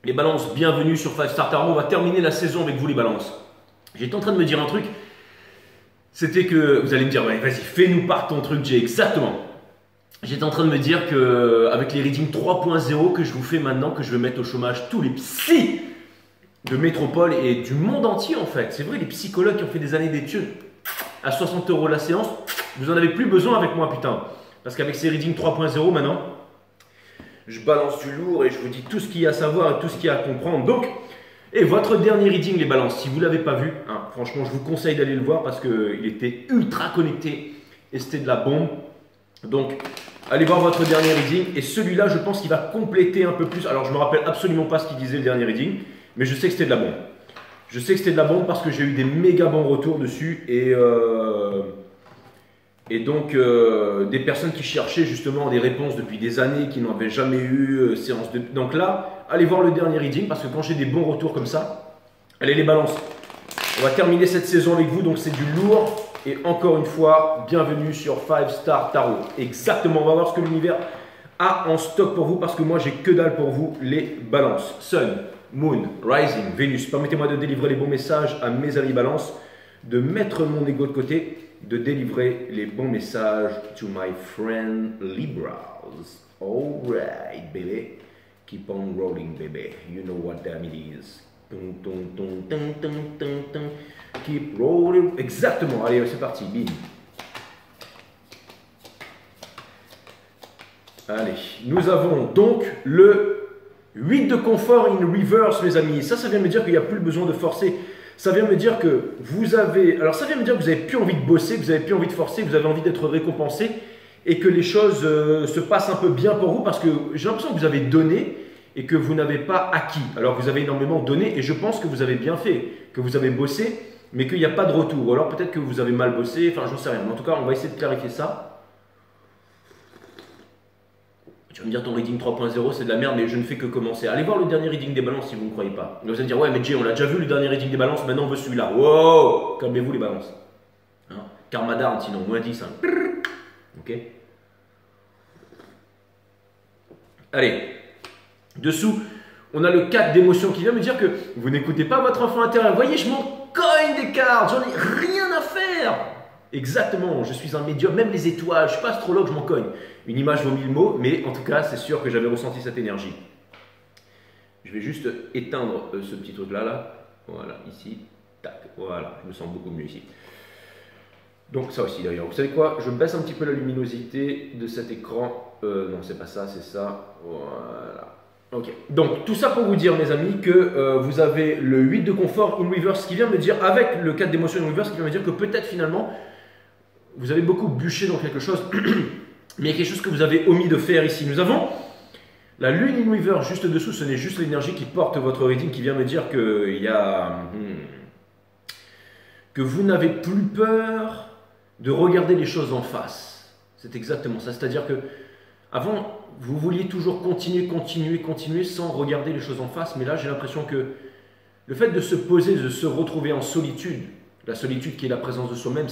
Les balances, bienvenue sur 5 Star Tarot. On va terminer la saison avec vous les balances. J'étais en train de me dire un truc. C'était que, vous allez me dire, ouais, vas-y, fais-nous part ton truc, Jay. Exactement. J'étais en train de me dire qu'avec les readings 3.0 que je vous fais maintenant, que je vais mettre au chômage tous les psys de métropole et du monde entier en fait. C'est vrai, les psychologues qui ont fait des années d'études à 60 € la séance, vous en avez plus besoin avec moi, putain. Parce qu'avec ces readings 3.0 maintenant, je balance du lourd et je vous dis tout ce qu'il y a à savoir et tout ce qu'il y a à comprendre. Donc, et votre dernier reading, les balances, si vous ne l'avez pas vu, hein, franchement, je vous conseille d'aller le voir parce qu'il était ultra connecté et c'était de la bombe. Donc, allez voir votre dernier reading. Et celui-là, je pense qu'il va compléter un peu plus. Alors, je ne me rappelle absolument pas ce qu'il disait le dernier reading, mais je sais que c'était de la bombe. Je sais que c'était de la bombe parce que j'ai eu des méga bons retours dessus et donc des personnes qui cherchaient justement des réponses depuis des années, qui n'avaient jamais eu séance de... Donc là, allez voir le dernier reading parce que quand j'ai des bons retours comme ça, allez les balances. On va terminer cette saison avec vous, donc c'est du lourd. Et encore une fois, bienvenue sur 5 Star Tarot. Exactement, on va voir ce que l'univers a en stock pour vous parce que moi j'ai que dalle pour vous, les balances. Sun, Moon, Rising, Vénus. Permettez-moi de délivrer les bons messages à mes amis balances, de mettre mon ego de côté, de délivrer les bons messages to my friend Libras. Alright, baby. Keep on rolling, baby. You know what that is. Keep rolling. Exactement. Allez, c'est parti. Bim. Allez. Nous avons donc le 8 de confort in reverse, mes amis. Ça vient me dire qu'il n'y a plus besoin de forcer. Ça vient me dire que vous avez... Alors, ça vient me dire que vous n'avez plus envie de bosser, que vous n'avez plus envie de forcer, que vous avez envie d'être récompensé et que les choses se passent un peu bien pour vous parce que j'ai l'impression que vous avez donné et que vous n'avez pas acquis. Alors, vous avez énormément donné et je pense que vous avez bien fait, que vous avez bossé, mais qu'il n'y a pas de retour. Ou alors, peut-être que vous avez mal bossé, enfin, j'en sais rien. Mais en tout cas, on va essayer de clarifier ça. Tu vas me dire ton reading 3.0 c'est de la merde, mais je ne fais que commencer. Allez voir le dernier reading des balances si vous ne croyez pas. Vous allez me dire, ouais, mais Jay, on l'a déjà vu le dernier reading des balances, maintenant on veut celui-là. Wow, calmez-vous les balances. Hein, Karma d'arme, sinon, moins 10. Hein. Ok. Allez. Dessous, on a le 4 d'émotion qui vient me dire que vous n'écoutez pas votre enfant intérieur. Vous voyez, je m'en cogne des cartes, j'en ai rien à faire. Exactement, je suis un médium, même les étoiles, je ne suis pas astrologue, je m'en cogne. Une image vaut 1000 mots, mais en tout cas, c'est sûr que j'avais ressenti cette énergie. Je vais juste éteindre ce petit truc-là, là. Voilà, ici. Tac, voilà, je me sens beaucoup mieux ici. Donc ça aussi d'ailleurs, vous savez quoi? Je baisse un petit peu la luminosité de cet écran. Non, c'est pas ça, c'est ça. Voilà. Ok, donc tout ça pour vous dire, mes amis, que vous avez le 8 de confort in reverse qui vient me dire, avec le 4 d'émotion in reverse qui vient me dire que peut-être finalement, vous avez beaucoup bûché dans quelque chose, mais il y a quelque chose que vous avez omis de faire ici. Nous avons la lune in reverse juste dessous, ce n'est juste l'énergie qui porte votre reading qui vient me dire que, que vous n'avez plus peur de regarder les choses en face. C'est exactement ça, c'est-à-dire que avant, vous vouliez toujours continuer sans regarder les choses en face, mais là j'ai l'impression que le fait de se poser, de se retrouver en solitude, la solitude qui est la présence de soi-même,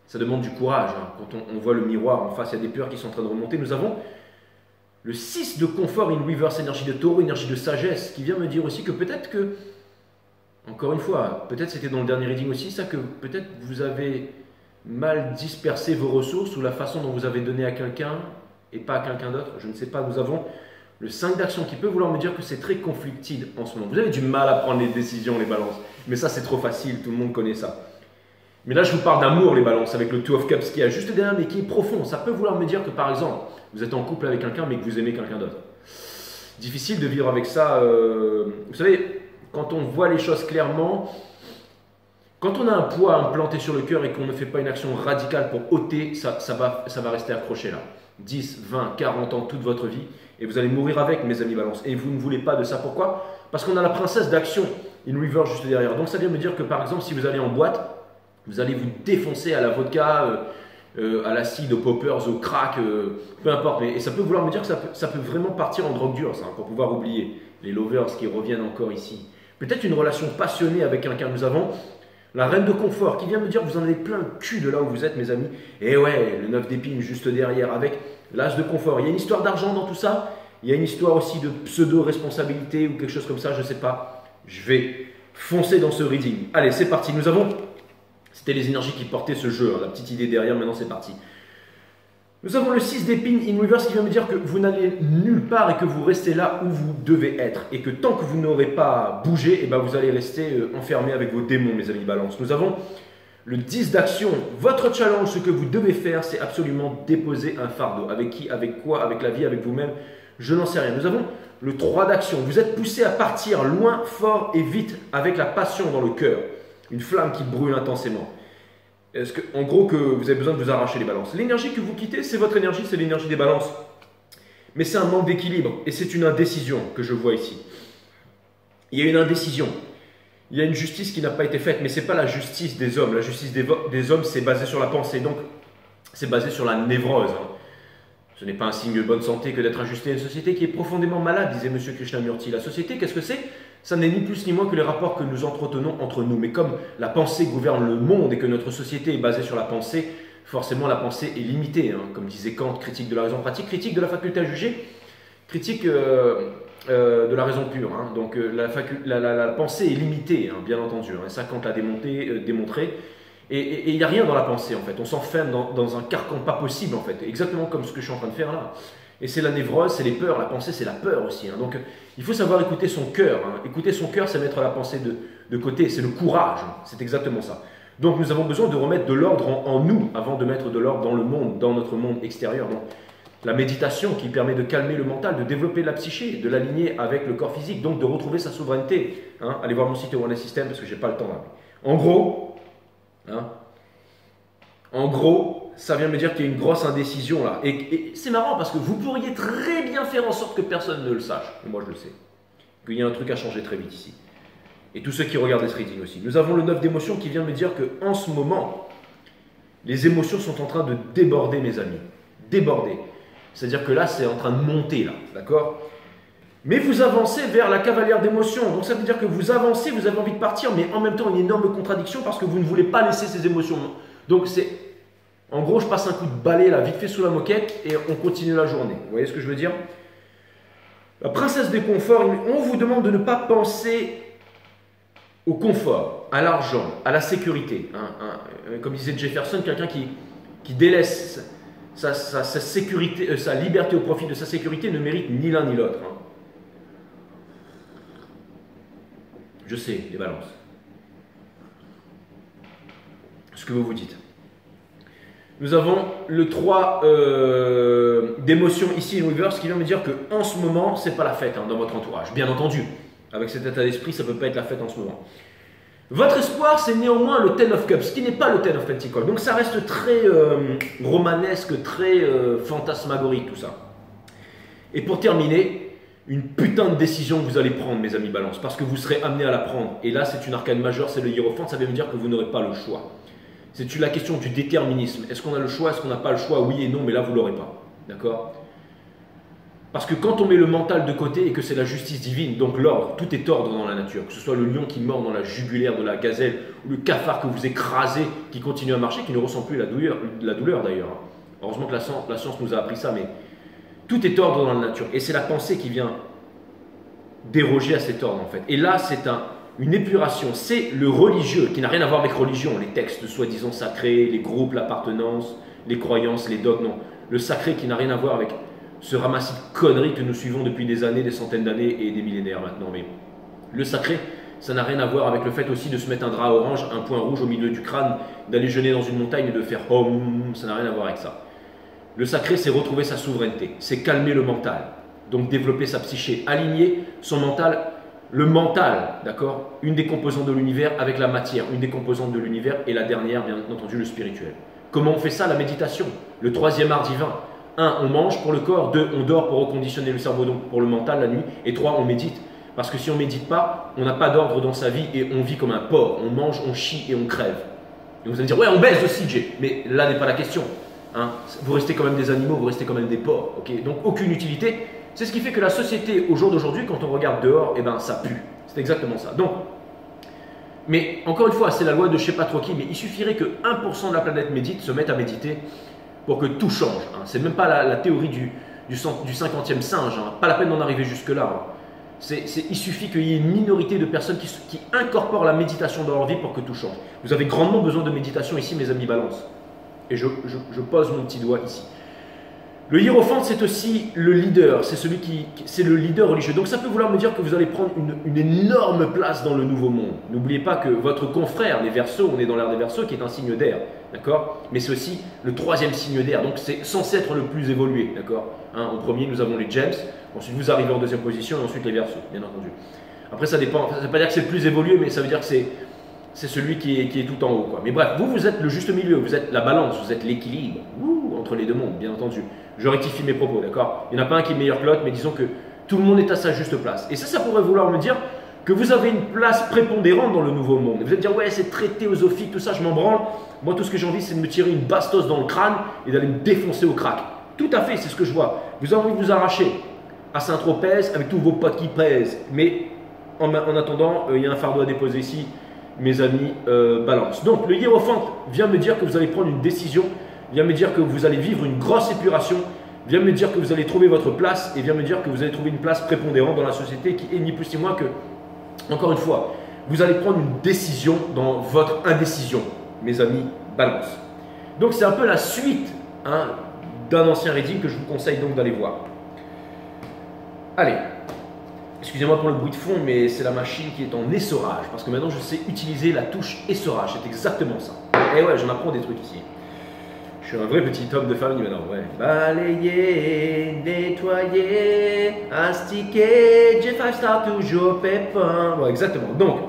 ça demande du courage. Hein. Quand on voit le miroir en face, il y a des peurs qui sont en train de remonter. Nous avons le 6 de confort in reverse, énergie de taureau, énergie de sagesse, qui vient me dire aussi que peut-être que, encore une fois, peut-être c'était dans le dernier reading aussi, ça que peut-être vous avez mal dispersé vos ressources ou la façon dont vous avez donné à quelqu'un et pas à quelqu'un d'autre, je ne sais pas. Nous avons le 5 d'action qui peut vouloir me dire que c'est très conflicted en ce moment. Vous avez du mal à prendre les décisions, les balances, mais ça c'est trop facile, tout le monde connaît ça. Mais là, je vous parle d'amour, les balances, avec le 2 of Cups qui est juste derrière, mais qui est profond. Ça peut vouloir me dire que, par exemple, vous êtes en couple avec quelqu'un, mais que vous aimez quelqu'un d'autre. Difficile de vivre avec ça. Vous savez, quand on voit les choses clairement, quand on a un poids implanté sur le cœur et qu'on ne fait pas une action radicale pour ôter, ça va rester accroché là. 10, 20, 40 ans, toute votre vie, et vous allez mourir avec, mes amis balances. Et vous ne voulez pas de ça. Pourquoi? Parce qu'on a la princesse d'action, in reverse, juste derrière. Donc ça vient me dire que, par exemple, si vous allez en boîte, vous allez vous défoncer à la vodka, à l'acide, aux poppers, au crack, peu importe. Et ça peut vouloir me dire que ça peut vraiment partir en drogue dure, ça, pour pouvoir oublier les lovers qui reviennent encore ici. Peut-être une relation passionnée avec quelqu'un. Nous avons la reine de confort qui vient me dire que vous en avez plein le cul de là où vous êtes, mes amis. Et ouais, le 9 d'épines juste derrière avec l'as de confort. Il y a une histoire d'argent dans tout ça. Il y a une histoire aussi de pseudo-responsabilité ou quelque chose comme ça, je ne sais pas. Je vais foncer dans ce reading. Allez, c'est parti. Nous avons, c'était les énergies qui portaient ce jeu, hein, la petite idée derrière, maintenant c'est parti. Nous avons le 6 d'épines in reverse qui vient me dire que vous n'allez nulle part et que vous restez là où vous devez être. Et que tant que vous n'aurez pas bougé, eh ben vous allez rester enfermé avec vos démons, mes amis balance. Nous avons le 10 d'action. Votre challenge, ce que vous devez faire, c'est absolument déposer un fardeau. Avec qui, avec quoi, avec la vie, avec vous-même, je n'en sais rien. Nous avons le 3 d'action. Vous êtes poussé à partir loin, fort et vite avec la passion dans le cœur. Une flamme qui brûle intensément. Est-ce que, en gros, que vous avez besoin de vous arracher les balances. L'énergie que vous quittez, c'est votre énergie, c'est l'énergie des balances. Mais c'est un manque d'équilibre et c'est une indécision que je vois ici. Il y a une indécision. Il y a une justice qui n'a pas été faite, mais ce n'est pas la justice des hommes. La justice des hommes, c'est basé sur la pensée, donc c'est basé sur la névrose. Hein. Ce n'est pas un signe de bonne santé que d'être ajusté à une société qui est profondément malade, disait M. Krishnamurti. La société, qu'est-ce que c'est? Ça n'est ni plus ni moins que les rapports que nous entretenons entre nous. Mais comme la pensée gouverne le monde et que notre société est basée sur la pensée, forcément la pensée est limitée. Hein. Comme disait Kant, critique de la raison pratique, critique de la faculté à juger, critique de la raison pure. Hein. Donc la pensée est limitée, hein, bien entendu. Hein. Ça, Kant l'a démontré. Et il n'y a rien dans la pensée, en fait. On s'enferme dans un carcan pas possible, en fait. Exactement comme ce que je suis en train de faire là. Et c'est la névrose, c'est les peurs. La pensée, c'est la peur aussi. Hein. Donc, il faut savoir écouter son cœur. Hein. Écouter son cœur, c'est mettre la pensée de côté. C'est le courage. Hein. C'est exactement ça. Donc, nous avons besoin de remettre de l'ordre en nous avant de mettre de l'ordre dans le monde, dans notre monde extérieur. Donc, la méditation qui permet de calmer le mental, de développer la psyché, de l'aligner avec le corps physique, donc de retrouver sa souveraineté. Hein. Allez voir mon site One System parce que je n'ai pas le temps là. En gros, ça vient me dire qu'il y a une grosse indécision là. Et c'est marrant parce que vous pourriez très bien faire en sorte que personne ne le sache. Et moi je le sais. Qu'il y a un truc à changer très vite ici. Et tous ceux qui regardent ce reading aussi. Nous avons le 9 d'émotions qui vient me dire qu'en ce moment, les émotions sont en train de déborder, mes amis. Déborder. C'est-à-dire que là, c'est en train de monter là. D'accord ? Mais vous avancez vers la cavalière d'émotions. Donc ça veut dire que vous avancez, vous avez envie de partir, mais en même temps une énorme contradiction parce que vous ne voulez pas laisser ces émotions. Donc c'est, en gros, je passe un coup de balai là, vite fait sous la moquette et on continue la journée. Vous voyez ce que je veux dire? La princesse des conforts, on vous demande de ne pas penser au confort, à l'argent, à la sécurité. Comme disait Jefferson, quelqu'un qui délaisse sa sécurité, sa liberté au profit de sa sécurité ne mérite ni l'un ni l'autre. Je sais, les balances. Ce que vous vous dites. Nous avons le 3 d'émotion ici, in reverse, qui vient me dire qu'en ce moment, ce n'est pas la fête dans votre entourage. Bien entendu, avec cet état d'esprit, ça ne peut pas être la fête en ce moment. Votre espoir, c'est néanmoins le Ten of Cups, ce qui n'est pas le Ten of Pentacles. Donc ça reste très romanesque, très fantasmagorique tout ça. Et pour terminer, une putain de décision que vous allez prendre, mes amis balance, parce que vous serez amené à la prendre. Et là, c'est une arcane majeure, c'est le hiérophante, ça veut me dire que vous n'aurez pas le choix. C'est la question du déterminisme. Est-ce qu'on a le choix, est-ce qu'on n'a pas le choix? Oui et non, mais là, vous ne l'aurez pas. D'accord? Parce que quand on met le mental de côté et que c'est la justice divine, donc l'ordre, tout est ordre dans la nature, que ce soit le lion qui mord dans la jugulaire de la gazelle, ou le cafard que vous écrasez, qui continue à marcher, qui ne ressent plus la douleur d'ailleurs. Heureusement que la science nous a appris ça, mais tout est ordre dans la nature. Et c'est la pensée qui vient déroger à cet ordre en fait. Et là, c'est une épuration. C'est le religieux qui n'a rien à voir avec religion, les textes soi-disant sacrés, les groupes, l'appartenance, les croyances, les dogmes, non. Le sacré qui n'a rien à voir avec ce ramassis de conneries que nous suivons depuis des années, des centaines d'années et des millénaires maintenant. Mais le sacré, ça n'a rien à voir avec le fait aussi de se mettre un drap orange, un point rouge au milieu du crâne, d'aller jeûner dans une montagne et de faire home, ça n'a rien à voir avec ça. Le sacré, c'est retrouver sa souveraineté, c'est calmer le mental, donc développer sa psyché, aligner son mental, le mental, d'accord, une des composantes de l'univers avec la matière, une des composantes de l'univers et la dernière, bien entendu, le spirituel. Comment on fait ça? La méditation, le troisième art divin. 1, on mange pour le corps. 2, on dort pour reconditionner le cerveau, donc pour le mental la nuit. Et 3, on médite. Parce que si on ne médite pas, on n'a pas d'ordre dans sa vie et on vit comme un porc. On mange, on chie et on crève. Et vous allez me dire, ouais, on baise aussi, Jay. Mais là n'est pas la question. Hein, vous restez quand même des animaux, vous restez quand même des porcs. Okay, donc aucune utilité. C'est ce qui fait que la société, au jour d'aujourd'hui, quand on regarde dehors, eh ben, ça pue. C'est exactement ça. Donc, mais encore une fois, c'est la loi de je ne sais pas trop qui, mais il suffirait que 1% de la planète médite, se mette à méditer pour que tout change. Hein. C'est même pas la théorie du 50e singe, hein. Pas la peine d'en arriver jusque-là. Hein. Il suffit qu'il y ait une minorité de personnes qui incorporent la méditation dans leur vie pour que tout change. Vous avez grandement besoin de méditation ici, mes amis balance. Et je pose mon petit doigt ici. Le hiérophante, c'est aussi le leader, c'est le leader religieux. Donc ça peut vouloir me dire que vous allez prendre une énorme place dans le nouveau monde. N'oubliez pas que votre confrère, les Verseaux, on est dans l'ère des Verseaux, qui est un signe d'air, d'accord? Mais c'est aussi le 3e signe d'air, donc c'est censé être le plus évolué, d'accord? Hein, en premier, nous avons les James, ensuite vous arrivez en 2e position, et ensuite les Verseaux, bien entendu. Après, ça dépend, ça ne veut pas dire que c'est le plus évolué, mais ça veut dire que c'est celui qui est tout en haut, quoi. Mais bref, vous êtes le juste milieu, vous êtes la balance, vous êtes l'équilibre entre les deux mondes, bien entendu. Je rectifie mes propos, d'accord? Il n'y en a pas un qui est meilleur que l'autre, mais disons que tout le monde est à sa juste place. Et ça pourrait vouloir me dire que vous avez une place prépondérante dans le nouveau monde. Vous allez dire, ouais, c'est très théosophique, tout ça, je m'en branle. Moi, tout ce que j'ai envie, c'est de me tirer une bastos dans le crâne et d'aller me défoncer au crack. Tout à fait, c'est ce que je vois. Vous avez envie de vous arracher à Saint-Tropez avec tous vos potes qui pèsent. Mais en attendant, il y a un fardeau à déposer ici, mes amis balance. Donc, le hiérophante vient me dire que vous allez prendre une décision, vient me dire que vous allez vivre une grosse épuration, vient me dire que vous allez trouver votre place et vient me dire que vous allez trouver une place prépondérante dans la société qui est ni plus ni moins que, encore une fois, vous allez prendre une décision dans votre indécision, mes amis balance. Donc, c'est un peu la suite hein, d'un ancien reading que je vous conseille donc d'aller voir. Allez. Excusez-moi pour le bruit de fond, mais c'est la machine qui est en essorage. Parce que maintenant, je sais utiliser la touche essorage. C'est exactement ça. Et ouais, j'en apprends des trucs ici. Je suis un vrai petit homme de famille maintenant. Ouais. Balayer, nettoyer, astiquer, J5 Star toujours pépin. Ouais, exactement. Donc,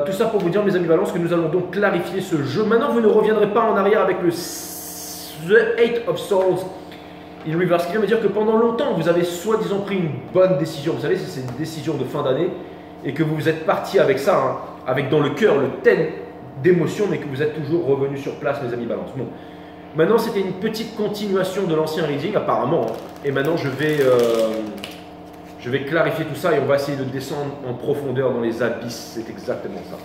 tout ça pour vous dire, mes amis balance, que nous allons donc clarifier ce jeu. Maintenant, vous ne reviendrez pas en arrière avec le The Eight of Swords in reverse, ce qui vient me dire que pendant longtemps, vous avez soi-disant pris une bonne décision. Vous savez, c'est une décision de fin d'année et que vous êtes parti avec ça, hein, avec dans le cœur le thème d'émotion, mais que vous êtes toujours revenu sur place, mes amis balance. Bon, maintenant, c'était une petite continuation de l'ancien reading, apparemment. Hein, et maintenant, je vais clarifier tout ça et on va essayer de descendre en profondeur dans les abysses. C'est exactement ça.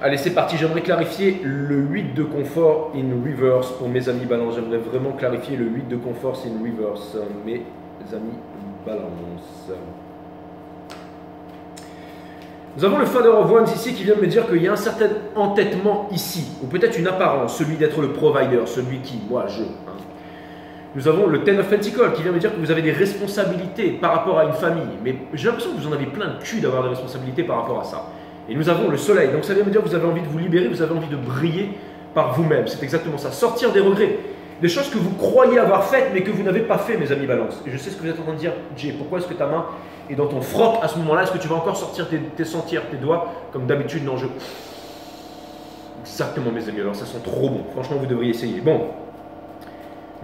Allez, c'est parti. J'aimerais clarifier le 8 de confort in reverse pour mes amis balance. J'aimerais vraiment clarifier le 8 de confort in reverse, mes amis balance. Nous avons le Father of Wands ici qui vient me dire qu'il y a un certain entêtement ici, ou peut-être une apparence, celui d'être le provider, celui qui, moi, je. Hein. Nous avons le Ten of Pentacles qui vient me dire que vous avez des responsabilités par rapport à une famille. Mais j'ai l'impression que vous en avez plein de cul d'avoir des responsabilités par rapport à ça. Et nous avons le soleil, donc ça vient me dire que vous avez envie de vous libérer, vous avez envie de briller par vous-même. C'est exactement ça, sortir des regrets, des choses que vous croyez avoir faites mais que vous n'avez pas fait, mes amis balance. Et je sais ce que vous êtes en train de dire, Jay, pourquoi est-ce que ta main est dans ton froc à ce moment-là? Est-ce que tu vas encore sortir tes doigts comme d'habitude? Non, exactement, mes amis, alors ça sent trop bon, franchement vous devriez essayer. Bon,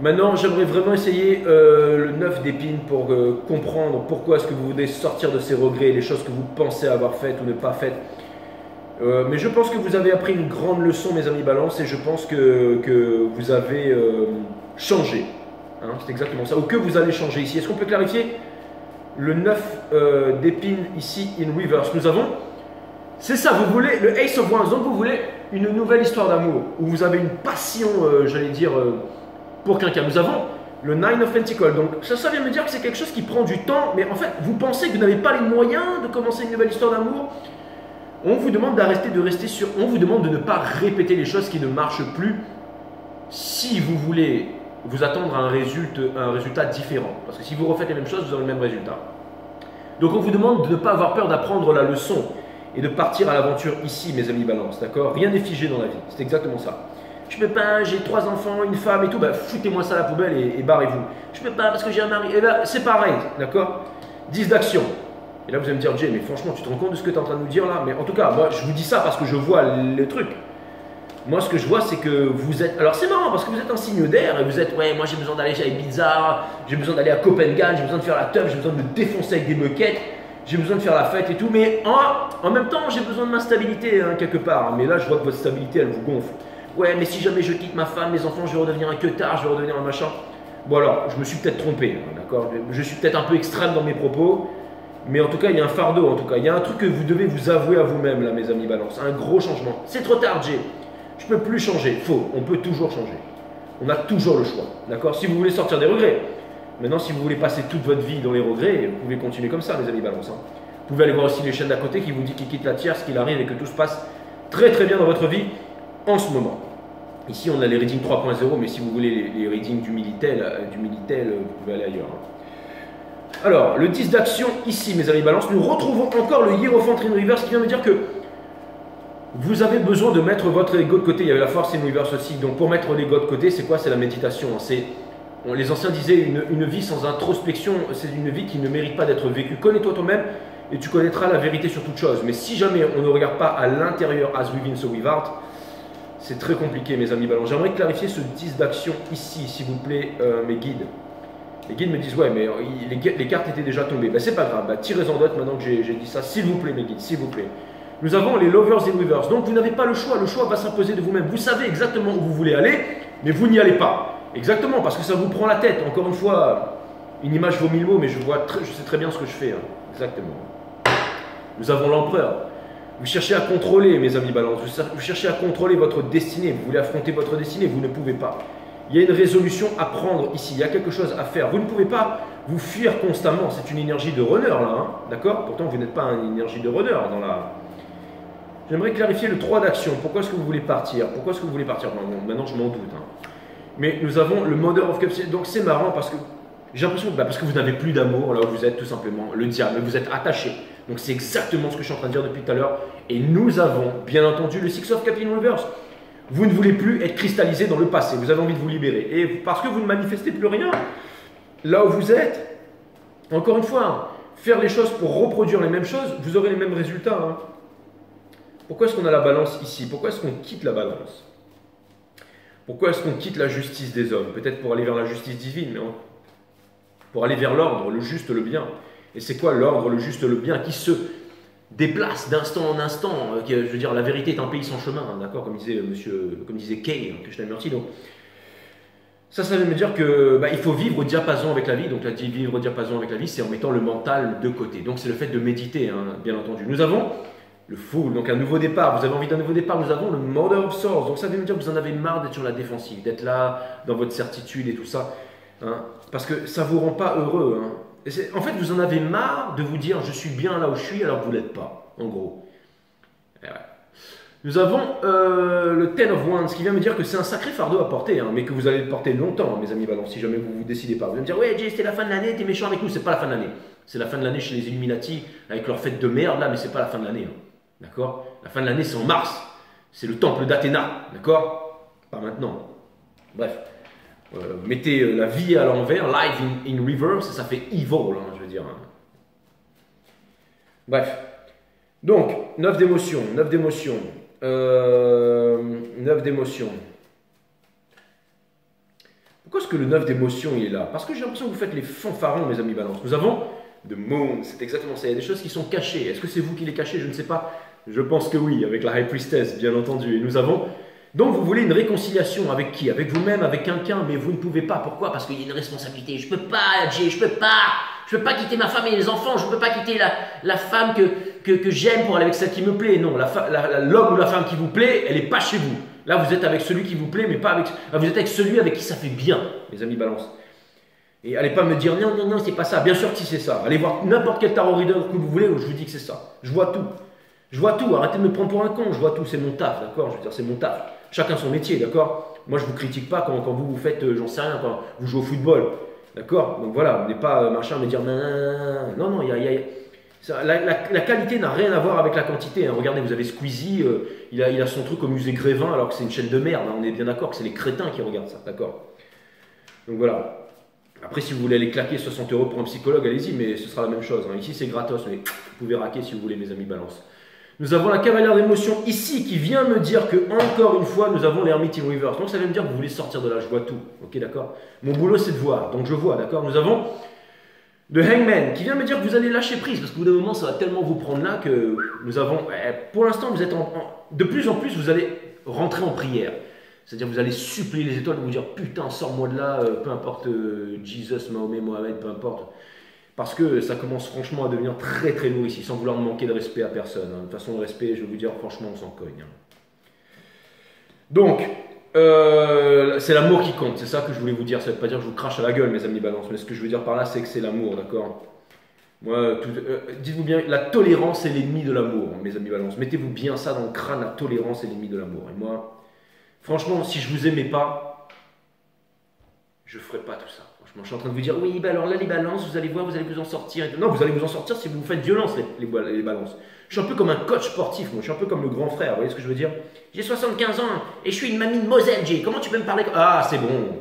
maintenant j'aimerais vraiment essayer le 9 d'épines pour comprendre pourquoi est-ce que vous voulez sortir de ces regrets, les choses que vous pensez avoir faites ou ne pas faites. Mais je pense que vous avez appris une grande leçon, mes amis balance, et je pense que vous avez changé. Hein, c'est exactement ça. Ou que vous allez changer ici. Est-ce qu'on peut clarifier le 9 d'épines ici in reverse? Nous avons, c'est ça, vous voulez le Ace of Wands, donc vous voulez une nouvelle histoire d'amour, où vous avez une passion, j'allais dire, pour quelqu'un. Nous avons le Nine of Pentacles, donc ça vient me dire que c'est quelque chose qui prend du temps, mais en fait, vous pensez que vous n'avez pas les moyens de commencer une nouvelle histoire d'amour. On vous demande de rester sur, on vous demande de ne pas répéter les choses qui ne marchent plus si vous voulez vous attendre à un résultat différent. Parce que si vous refaites les mêmes choses, vous aurez le même résultat. Donc on vous demande de ne pas avoir peur d'apprendre la leçon et de partir à l'aventure ici, mes amis balance, d'accord? Rien n'est figé dans la vie, c'est exactement ça. Je peux pas, j'ai 3 enfants, une femme et tout, bah foutez-moi ça à la poubelle et barrez-vous. Je peux pas parce que j'ai un mari, et ben c'est pareil, d'accord? 10 d'action. Et là, vous allez me dire, Jay, mais franchement, tu te rends compte de ce que tu es en train de nous dire là? Mais en tout cas, moi, je vous dis ça parce que je vois le truc. Moi, ce que je vois, c'est que vous êtes… Alors, c'est marrant parce que vous êtes un signe d'air et vous êtes, ouais, moi, j'ai besoin d'aller chez Ibiza, j'ai besoin d'aller à Copenhague, j'ai besoin de faire la teuf, j'ai besoin de me défoncer avec des moquettes, j'ai besoin de faire la fête et tout. Mais en même temps, j'ai besoin de ma stabilité, hein, quelque part. Mais là, je vois que votre stabilité, elle vous gonfle. Ouais, mais si jamais je quitte ma femme, mes enfants, je vais redevenir un queutard, je vais redevenir un machin. Bon, alors, je me suis peut-être trompé, hein, d'accord? Je suis peut-être un peu extrême dans mes propos. Mais en tout cas, il y a un fardeau, en tout cas. Il y a un truc que vous devez vous avouer à vous-même, là, mes amis balance. Un gros changement. C'est trop tard, Jay. Je ne peux plus changer. Faux. On peut toujours changer. On a toujours le choix, d'accord? Si vous voulez sortir des regrets. Maintenant, si vous voulez passer toute votre vie dans les regrets, vous pouvez continuer comme ça, mes amis balance. Hein. Vous pouvez aller voir aussi les chaînes d'à côté qui vous dit qu'il quitte la tierce, qu'il arrive et que tout se passe très très bien dans votre vie en ce moment. Ici, on a les readings 3.0, mais si vous voulez les readings du Minitel, vous pouvez aller ailleurs. Hein. Alors, le 10 d'action, ici, mes amis balance, nous retrouvons encore le Hierophant in Reverse qui vient me dire que vous avez besoin de mettre votre ego de côté. Il y avait la Force in Reverse aussi. Donc, pour mettre l'ego de côté, c'est quoi? C'est la méditation. C'est... Les anciens disaient une vie sans introspection, c'est une vie qui ne mérite pas d'être vécue. Connais-toi toi-même et tu connaîtras la vérité sur toute chose. Mais si jamais on ne regarde pas à l'intérieur, as within, so without, c'est très compliqué, mes amis ballons. J'aimerais clarifier ce 10 d'action ici, s'il vous plaît, mes guides. Les guides me disent, ouais, mais les cartes étaient déjà tombées. Ben, c'est pas grave, tirez en d'autres maintenant que j'ai dit ça. S'il vous plaît, mes guides, s'il vous plaît. Nous avons les Lovers in Reverse. Donc, vous n'avez pas le choix va s'imposer de vous-même. Vous savez exactement où vous voulez aller, mais vous n'y allez pas. Exactement, parce que ça vous prend la tête. Encore une fois, une image vaut 1000 mots, mais je sais très bien ce que je fais. Hein. Exactement. Nous avons l'empereur. Vous cherchez à contrôler, mes amis balance. Vous cherchez à contrôler votre destinée. Vous voulez affronter votre destinée, vous ne pouvez pas. Il y a une résolution à prendre ici. Il y a quelque chose à faire. Vous ne pouvez pas vous fuir constamment. C'est une énergie de runner, là. Hein. D'accord? Pourtant, vous n'êtes pas une énergie de runner dans la... J'aimerais clarifier le 3 d'action. Pourquoi est-ce que vous voulez partir? Pourquoi est-ce que vous voulez partir? Bon, maintenant, je m'en doute. Hein. Mais nous avons le Mother of Cups. Donc c'est marrant parce que j'ai l'impression que parce que vous n'avez plus d'amour là où vous êtes tout simplement, le diable, vous êtes attaché. Donc c'est exactement ce que je suis en train de dire depuis tout à l'heure. Et nous avons bien entendu le Six of Cups in Reverse. Vous ne voulez plus être cristallisé dans le passé, vous avez envie de vous libérer. Et parce que vous ne manifestez plus rien, là où vous êtes, encore une fois, faire les choses pour reproduire les mêmes choses, vous aurez les mêmes résultats. Hein. Pourquoi est-ce qu'on a la balance ici? Pourquoi est-ce qu'on quitte la balance? Pourquoi est-ce qu'on quitte la justice des hommes? Peut-être pour aller vers la justice divine, mais pour aller vers l'ordre, le juste, le bien. Et c'est quoi l'ordre, le juste, le bien qui se déplace d'instant en instant? Je veux dire, la vérité est un pays sans chemin, hein, d'accord, comme disait Kay, hein, Krishnamurti. Donc, ça veut me dire que il faut vivre au diapason avec la vie. Donc, vivre au diapason avec la vie, c'est en mettant le mental de côté. Donc, c'est le fait de méditer, hein, bien entendu. Nous avons le Fool, donc un nouveau départ. Vous avez envie d'un nouveau départ. Nous avons le Mother of Swords. Donc ça veut dire que vous en avez marre d'être sur la défensive, d'être là dans votre certitude et tout ça. Hein, parce que ça ne vous rend pas heureux. Hein. En fait, vous en avez marre de vous dire je suis bien là où je suis alors que vous ne l'êtes pas, en gros. Ouais. Nous avons le Ten of Wands qui vient me dire que c'est un sacré fardeau à porter, hein, mais que vous allez le porter longtemps, hein, mes amis balance, si jamais vous ne vous décidez pas. Vous allez me dire ouais, Jay, c'était la fin de l'année, t'es méchant avec nous. C'est pas la fin de l'année. C'est la fin de l'année chez les Illuminati avec leur fête de merde là, mais c'est pas la fin de l'année. Hein. D'accord? La fin de l'année, c'est en mars. C'est le temple d'Athéna. D'accord? Pas maintenant. Bref. Mettez la vie à l'envers, life in reverse, et ça fait evil, hein, je veux dire. Hein. Bref. Donc, 9 d'émotions. 9 d'émotions. 9 d'émotions. Pourquoi est-ce que le 9 d'émotions il est là? Parce que j'ai l'impression que vous faites les fanfarons, mes amis balance. Nous avons The Moon, c'est exactement ça. Il y a des choses qui sont cachées. Est-ce que c'est vous qui les cachez? Je ne sais pas. Je pense que oui, avec la High Priestess, bien entendu. Et nous avons... Donc, vous voulez une réconciliation avec qui? Avec vous-même, avec quelqu'un, mais vous ne pouvez pas. Pourquoi? Parce qu'il y a une responsabilité. Je ne peux pas, Jay, je ne peux pas. Je ne peux pas quitter ma femme et les enfants. Je ne peux pas quitter la femme que j'aime pour aller avec celle qui me plaît. Non, l'homme ou la femme qui vous plaît, elle n'est pas chez vous. Là, vous êtes avec celui qui vous plaît, mais pas avec... Vous êtes avec celui avec qui ça fait bien, mes amis balance. Et allez pas me dire non, non, non, c'est pas ça. Bien sûr que si c'est ça. Allez voir n'importe quel tarot reader que vous voulez, je vous dis que c'est ça. Je vois tout. Je vois tout. Arrêtez de me prendre pour un con. Je vois tout. C'est mon taf, d'accord? Je veux dire, c'est mon taf. Chacun son métier, d'accord? Moi, je vous critique pas quand vous faites, j'en sais rien, quand vous jouez au football, d'accord? Donc voilà, vous n'êtes pas machin me dire non, non, la qualité n'a rien à voir avec la quantité. Hein. Regardez, vous avez Squeezie, il a son truc au musée Grévin alors que c'est une chaîne de merde. Hein. On est bien d'accord que c'est les crétins qui regardent ça, d'accord? Donc voilà. Après, si vous voulez aller claquer 60 € pour un psychologue, allez-y, mais ce sera la même chose. Hein. Ici, c'est gratos, mais vous pouvez raquer si vous voulez, mes amis balance. Nous avons la cavalière d'émotion ici qui vient me dire que, encore une fois, nous avons les Hermit in Reverse. Donc, ça veut me dire que vous voulez sortir de là, je vois tout. Ok, d'accord? Mon boulot, c'est de voir, donc je vois, d'accord? Nous avons le Hangman qui vient me dire que vous allez lâcher prise parce qu'au bout d'un moment, ça va tellement vous prendre là que nous avons, pour l'instant, vous êtes de plus en plus, vous allez rentrer en prière. C'est-à-dire vous allez supplier les étoiles, vous dire putain, sors-moi de là, peu importe Jesus, Mahomet, Mohamed, peu importe. Parce que ça commence franchement à devenir très très lourd ici, sans vouloir manquer de respect à personne. Hein. De toute façon, le respect, je vais vous dire, franchement, on s'en cogne. Hein. Donc, C'est l'amour qui compte, c'est ça que je voulais vous dire. Ça ne veut pas dire que je vous crache à la gueule, mes amis balance, mais ce que je veux dire par là, c'est que c'est l'amour, d'accord? Moi, dites-vous bien, la tolérance est l'ennemi de l'amour, mes amis balance. Mettez-vous bien ça dans le crâne, la tolérance est l'ennemi de l'amour. Et moi, franchement, si je vous aimais pas, je ferais pas tout ça. Franchement, je suis en train de vous dire, oui, bah alors là, les balances, vous allez voir, vous allez vous en sortir. Non, vous allez vous en sortir si vous faites violence, les balances. Je suis un peu comme un coach sportif, moi, je suis un peu comme le grand frère, vous voyez ce que je veux dire? J'ai 75 ans et je suis une mamie de Moselle, Jay. Comment tu peux me parler comme... Ah, c'est bon.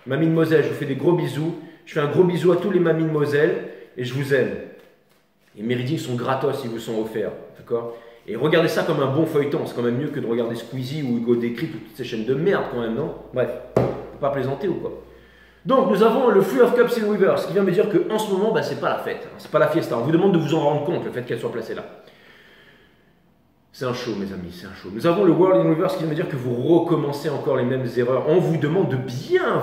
Mamie de Moselle, je vous fais des gros bisous. Je fais un gros bisou à tous les mamies de Moselle et je vous aime. Les méridiens sont gratos, ils vous sont offerts, d'accord? Et regardez ça comme un bon feuilleton, c'est quand même mieux que de regarder Squeezie ou Hugo Décrypte ou toutes ces chaînes de merde quand même, non? Bref, faut pas plaisanter ou quoi? Donc nous avons le Three of Cups in Reverse, ce qui vient me dire qu'en ce moment, bah, c'est pas la fête, hein, c'est pas la fiesta. On vous demande de vous en rendre compte, le fait qu'elle soit placée là. C'est un show, mes amis, c'est un show. Nous avons le World in Reverse qui vient me dire que vous recommencez encore les mêmes erreurs. On vous demande de bien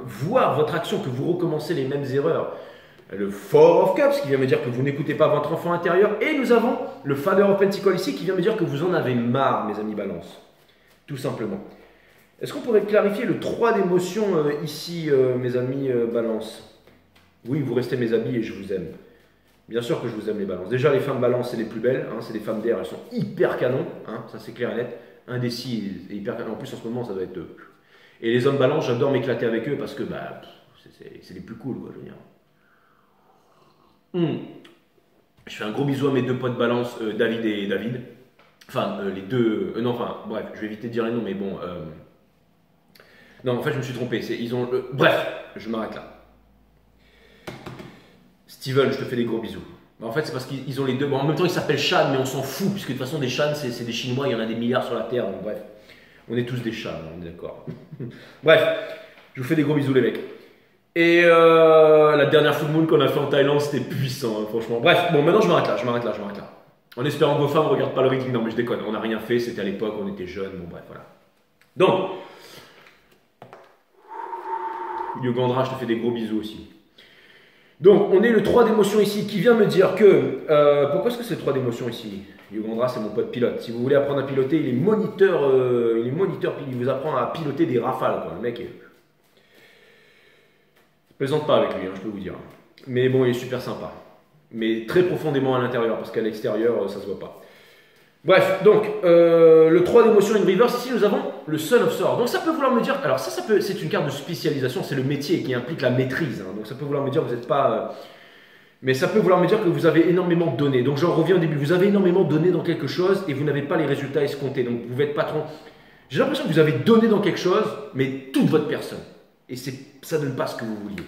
voir votre action, que vous recommencez les mêmes erreurs. Le Four of Cups qui vient me dire que vous n'écoutez pas votre enfant intérieur. Et nous avons le Father of Pentacles ici qui vient me dire que vous en avez marre, mes amis balance. Tout simplement. Est-ce qu'on pourrait clarifier le 3 d'émotions ici, mes amis balance? Oui, vous restez mes amis et je vous aime. Bien sûr que je vous aime les balances. Déjà, les femmes balance, c'est les plus belles. Hein, c'est des femmes d'air, elles sont hyper canon. Hein, ça, c'est clair et net. Indécis et hyper canon. En plus, en ce moment, ça doit être... Et les hommes balance, j'adore m'éclater avec eux parce que bah, c'est les plus cool, quoi, je veux dire. Je fais un gros bisou à mes deux potes balance, David et David. Enfin, les deux... non, enfin, bref, je vais éviter de dire les noms, mais bon... Non, en fait, je me suis trompé. Ils ont... bref, je m'arrête là. Steven, je te fais des gros bisous. En fait, c'est parce qu'ils ont les deux. Bon, en même temps, ils s'appellent Shan, mais on s'en fout, puisque de toute façon, des Shan, c'est des Chinois, il y en a des milliards sur la Terre, donc bref. On est tous des Shan, on est d'accord. Bref, je vous fais des gros bisous, les mecs. Et la dernière full moon qu'on a fait en Thaïlande, c'était puissant, hein, franchement. Bref, bon, maintenant, je m'arrête là. En espérant que vos femmes ne regardent pas le reading. Non, mais je déconne, on n'a rien fait, c'était à l'époque, on était jeunes, bon, bref, voilà. Donc, Yogandra, je te fais des gros bisous aussi. Donc, on est le 3 d'émotion ici qui vient me dire que... pourquoi est-ce que c'est le 3 d'émotion ici? Yogandra, c'est mon pote pilote. Si vous voulez apprendre à piloter, il est moniteur, il vous apprend à piloter des rafales, quoi. Le mec est... Je plaisante pas avec lui, hein, je peux vous dire. Mais bon, il est super sympa. Mais très profondément à l'intérieur, parce qu'à l'extérieur, ça se voit pas. Bref, donc, le 3 d'émotion in reverse, ici nous avons le Son of Swords. Donc ça peut vouloir me dire, alors ça c'est une carte de spécialisation, c'est le métier qui implique la maîtrise. Hein, donc ça peut vouloir me dire que vous n'êtes pas... mais ça peut vouloir me dire que vous avez énormément donné. Donc j'en reviens au début, vous avez énormément donné dans quelque chose et vous n'avez pas les résultats escomptés. Donc vous pouvez être patron. J'ai l'impression que vous avez donné dans quelque chose, mais toute votre personne. Et ça ne donne pas ce que vous vouliez.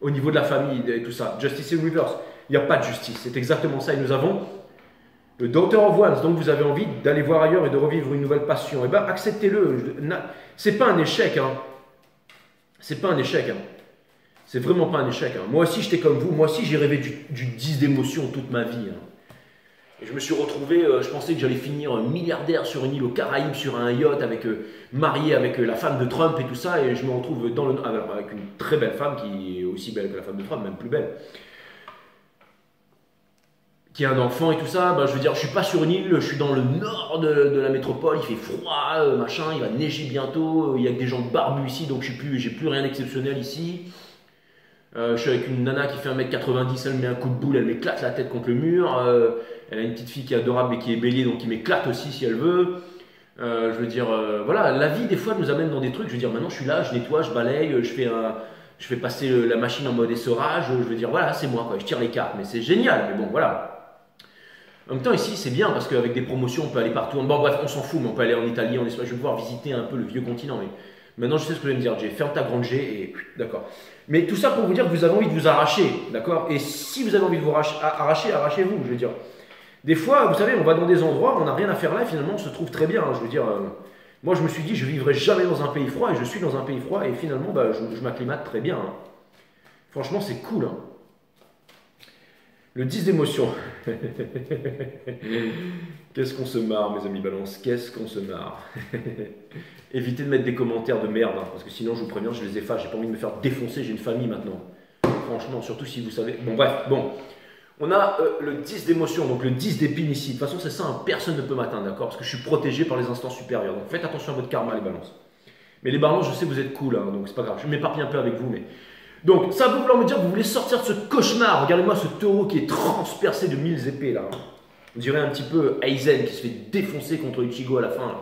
Au niveau de la famille et tout ça. Justice in reverse, il n'y a pas de justice. C'est exactement ça. Et nous avons... le Daughter of Wands, donc vous avez envie d'aller voir ailleurs et de revivre une nouvelle passion. Eh bien, acceptez-le. C'est pas un échec. Hein. C'est pas un échec. Hein. C'est vraiment pas un échec. Hein. Moi aussi, j'étais comme vous. Moi aussi, j'ai rêvé du 10 d'émotion toute ma vie. Hein. Et je me suis retrouvé, je pensais que j'allais finir milliardaire sur une île aux Caraïbes, sur un yacht, marié avec la femme de Trump et tout ça. Et je me retrouve avec une très belle femme qui est aussi belle que la femme de Trump, même plus belle. Qui a un enfant et tout ça, ben, je veux dire, je suis pas sur une île, je suis dans le nord de la métropole, il fait froid, machin, il va neiger bientôt, il y a que des gens barbus ici, donc j'ai plus rien d'exceptionnel ici. Je suis avec une nana qui fait 1m90, elle me met un coup de boule, elle m'éclate la tête contre le mur. Elle a une petite fille qui est adorable et qui est bélier, donc qui m'éclate aussi si elle veut. Je veux dire, voilà, la vie des fois nous amène dans des trucs, je veux dire, maintenant je suis là, je nettoie, je balaye, je fais passer la machine en mode essorage, je veux dire, voilà, c'est moi, quoi, je tire les cartes, mais c'est génial, mais bon, voilà. En même temps, ici, c'est bien parce qu'avec des promotions, on peut aller partout. Bon, bref, on s'en fout, mais on peut aller en Italie, en Espagne. Je vais pouvoir visiter un peu le vieux continent. Mais maintenant, je sais ce que je vais me dire. Jay, ferme ta grande G et d'accord. Mais tout ça pour vous dire que vous avez envie de vous arracher, d'accord? Et si vous avez envie de vous arracher, arrachez-vous, je veux dire. Des fois, vous savez, on va dans des endroits, on n'a rien à faire là, et finalement, on se trouve très bien. Hein, je veux dire, moi, je me suis dit, je ne vivrai jamais dans un pays froid, et je suis dans un pays froid, et finalement, bah, je m'acclimate très bien. Hein. Franchement, c'est cool. Hein. Le 10 d'émotion. Qu'est-ce qu'on se marre, mes amis balance. Qu'est-ce qu'on se marre. Évitez de mettre des commentaires de merde, hein, parce que sinon, je vous préviens, je les efface. J'ai pas envie de me faire défoncer, j'ai une famille maintenant. Franchement, surtout si vous savez... Bon, bref, bon. On a le 10 d'émotion, donc le 10 d'épine ici. De toute façon, c'est ça, hein, personne ne peut m'atteindre, d'accord? Parce que je suis protégé par les instances supérieures. Donc faites attention à votre karma, les balances. Mais les balances, je sais que vous êtes cool, hein, donc c'est pas grave. Je m'éparpille un peu avec vous, mais... Donc, ça va vouloir me dire que vous voulez sortir de ce cauchemar. Regardez-moi ce taureau qui est transpercé de 1000 épées, là. On dirait un petit peu Aizen qui se fait défoncer contre Ichigo à la fin, là.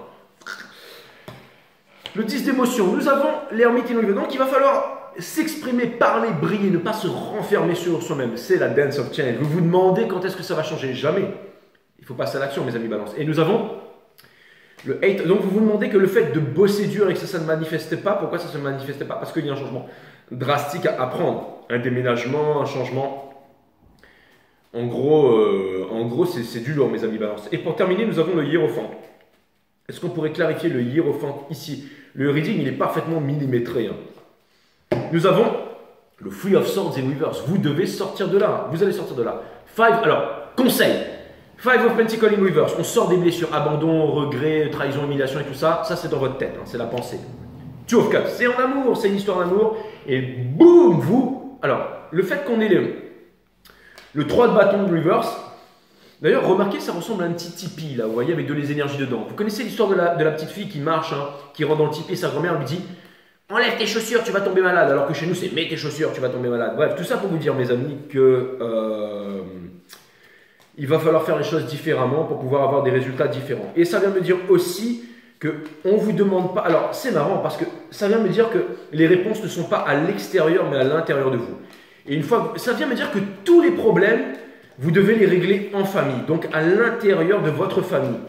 Le 10 d'émotion, nous avons l'ermite inouïe. Donc, il va falloir s'exprimer, parler, briller, ne pas se renfermer sur soi-même. C'est la dance of change. Vous vous demandez quand est-ce que ça va changer? Jamais. Il faut passer à l'action, mes amis balance. Et nous avons le hate. Donc, vous vous demandez que le fait de bosser dur et que ça ne manifestait pas, pourquoi ça ne se manifestait pas? Parce qu'il y a un changement drastique à prendre. Un déménagement, un changement. En gros c'est du lourd, mes amis balance. Et pour terminer, nous avons le hiérophant. Est-ce qu'on pourrait clarifier le hiérophant ici? Le reading, il est parfaitement millimétré. Hein. Nous avons le Three of Swords and Reverse. Vous devez sortir de là. Vous allez sortir de là. Alors, conseil. Five of Pentacles in Reverse. On sort des blessures. Abandon, regret, trahison, humiliation et tout ça. Ça, c'est dans votre tête. Hein. C'est la pensée. Two of Cups. C'est en amour. C'est une histoire d'amour. Et boum, vous... Alors, le fait qu'on ait le 3 de bâton de Reverse... D'ailleurs, remarquez, ça ressemble à un petit tipi, là, vous voyez, avec de les énergies dedans. Vous connaissez l'histoire de la petite fille qui marche, hein, qui rentre dans le tipi, sa grand-mère lui dit « Enlève tes chaussures, tu vas tomber malade », alors que chez nous, c'est « Mets tes chaussures, tu vas tomber malade ». Bref, tout ça pour vous dire, mes amis, que il va falloir faire les choses différemment pour pouvoir avoir des résultats différents. Et ça vient me dire aussi qu'on ne vous demande pas... Alors, c'est marrant, parce que ça vient me dire que les réponses ne sont pas à l'extérieur, mais à l'intérieur de vous. Et une fois, ça vient me dire que tous les problèmes... Vous devez les régler en famille, donc à l'intérieur de votre famille,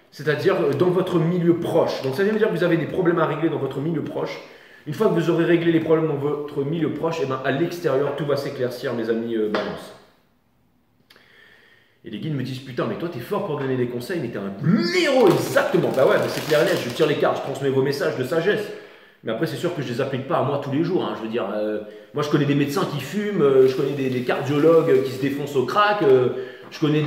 c'est-à-dire dans votre milieu proche. Donc ça veut dire que vous avez des problèmes à régler dans votre milieu proche. Une fois que vous aurez réglé les problèmes dans votre milieu proche, et bien à l'extérieur, tout va s'éclaircir, mes amis balance. Et les guides me disent, putain, mais toi, t'es fort pour donner des conseils, mais t'es un héros, exactement. Bah ouais, c'est clair et net, je tire les cartes, je transmets vos messages de sagesse. Mais après, c'est sûr que je ne les applique pas à moi tous les jours. Hein. Je veux dire, moi, je connais des médecins qui fument, je connais des cardiologues qui se défoncent au crack, je connais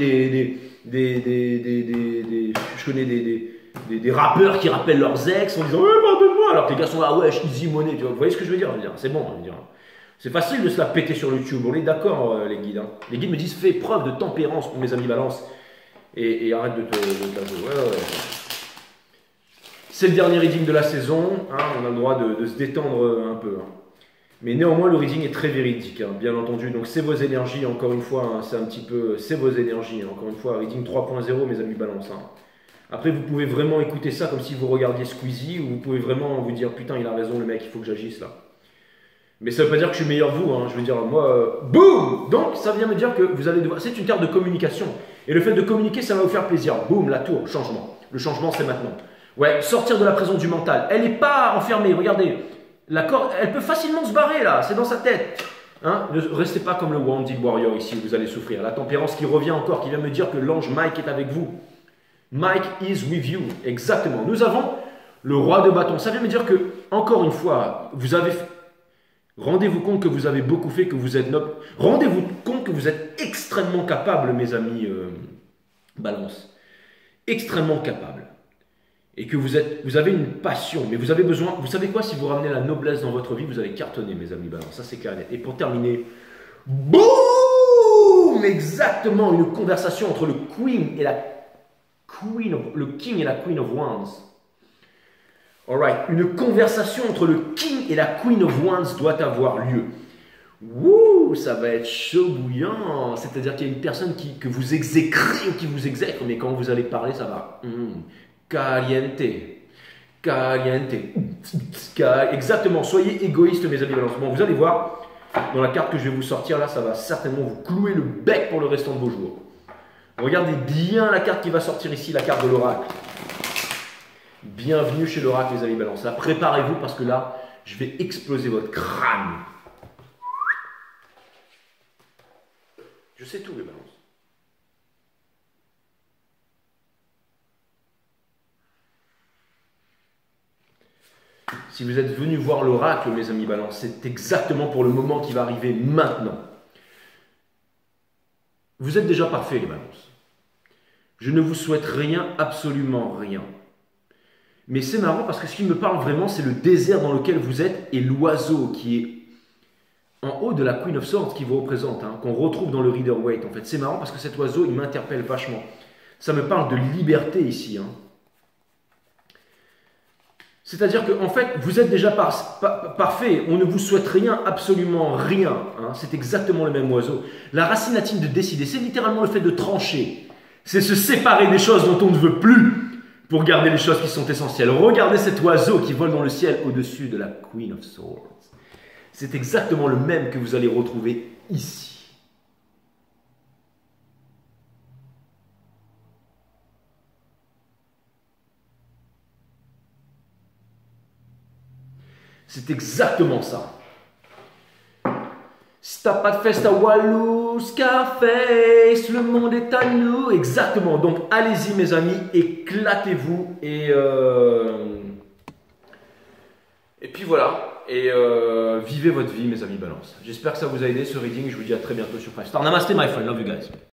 je connais des rappeurs qui rappellent leurs ex en disant « pardonne-moi » alors que les gars sont là « ouais, easy money ». Vous voyez ce que je veux dire? C'est bon, je veux dire. C'est facile de se la péter sur YouTube, on est d'accord, les guides. Hein. Les guides me disent « fais preuve de tempérance pour mes amis balance et arrête de te ouais. C'est le dernier reading de la saison, hein, on a le droit de se détendre un peu. Hein. Mais néanmoins, le reading est très véridique, hein, bien entendu. Donc c'est vos énergies, encore une fois, hein, c'est un petit peu... C'est vos énergies, hein, encore une fois, reading 3.0, mes amis balance. Hein. Après, vous pouvez vraiment écouter ça comme si vous regardiez Squeezie, ou vous pouvez vraiment vous dire, putain, il a raison, le mec, il faut que j'agisse là. Mais ça ne veut pas dire que je suis meilleur que vous, hein, je veux dire, moi... boum. Donc, ça vient me dire que vous allez devoir... C'est une carte de communication. Et le fait de communiquer, ça va vous faire plaisir. Boum, la tour, changement. Le changement, c'est maintenant. Ouais, sortir de la prison du mental. Elle n'est pas enfermée, regardez. La corde, elle peut facilement se barrer là, c'est dans sa tête. Hein, ne restez pas comme le Wounded Warrior ici, vous allez souffrir. La tempérance qui revient encore, qui vient me dire que l'ange Mike est avec vous. Mike is with you, exactement. Nous avons le roi de bâton. Ça vient me dire que, encore une fois, vous avez... Rendez-vous compte que vous avez beaucoup fait, que vous êtes noble. Rendez-vous compte que vous êtes extrêmement capable, mes amis balance. Extrêmement capable. Et que vous avez une passion, mais vous avez besoin, vous savez quoi, si vous ramenez la noblesse dans votre vie, vous allez cartonner, mes amis balance, ça c'est clair et net. Et pour terminer, boum, exactement, une conversation entre le King et la Queen of Wands. Alright, une conversation entre le King et la Queen of Wands doit avoir lieu. Wouh, ça va être chaud bouillant, c'est-à-dire qu'il y a une personne que vous exécrez ou qui vous exècre, mais quand vous allez parler, ça va... Caliente. Exactement, soyez égoïste, mes amis balance. Bon, vous allez voir, dans la carte que je vais vous sortir là, ça va certainement vous clouer le bec pour le restant de vos jours. Regardez bien la carte qui va sortir ici, la carte de l'oracle. Bienvenue chez l'oracle, les amis balance. Là, préparez-vous parce que là, je vais exploser votre crâne. Je sais tout, les balances. Si vous êtes venu voir l'oracle, mes amis balance, c'est exactement pour le moment qui va arriver maintenant. Vous êtes déjà parfait, les balances. Je ne vous souhaite rien, absolument rien. Mais c'est marrant parce que ce qui me parle vraiment, c'est le désert dans lequel vous êtes et l'oiseau qui est en haut de la Queen of Swords qui vous représente, hein, qu'on retrouve dans le Rider-Waite. En fait, c'est marrant parce que cet oiseau, il m'interpelle vachement. Ça me parle de liberté ici. Hein. C'est-à-dire qu'en fait, vous êtes déjà parfait. On ne vous souhaite rien, absolument rien. Hein. C'est exactement le même oiseau. La racine latine de décider, c'est littéralement le fait de trancher. C'est se séparer des choses dont on ne veut plus pour garder les choses qui sont essentielles. Regardez cet oiseau qui vole dans le ciel au-dessus de la Queen of Swords. C'est exactement le même que vous allez retrouver ici. C'est exactement ça. Si t'as pas de festa Walou, Scarface, le monde est à nous. Exactement. Donc allez-y mes amis, éclatez-vous et puis voilà. Et vivez votre vie mes amis Balance. J'espère que ça vous a aidé ce reading. Je vous dis à très bientôt sur Five Star. Namaste my friend, love you guys.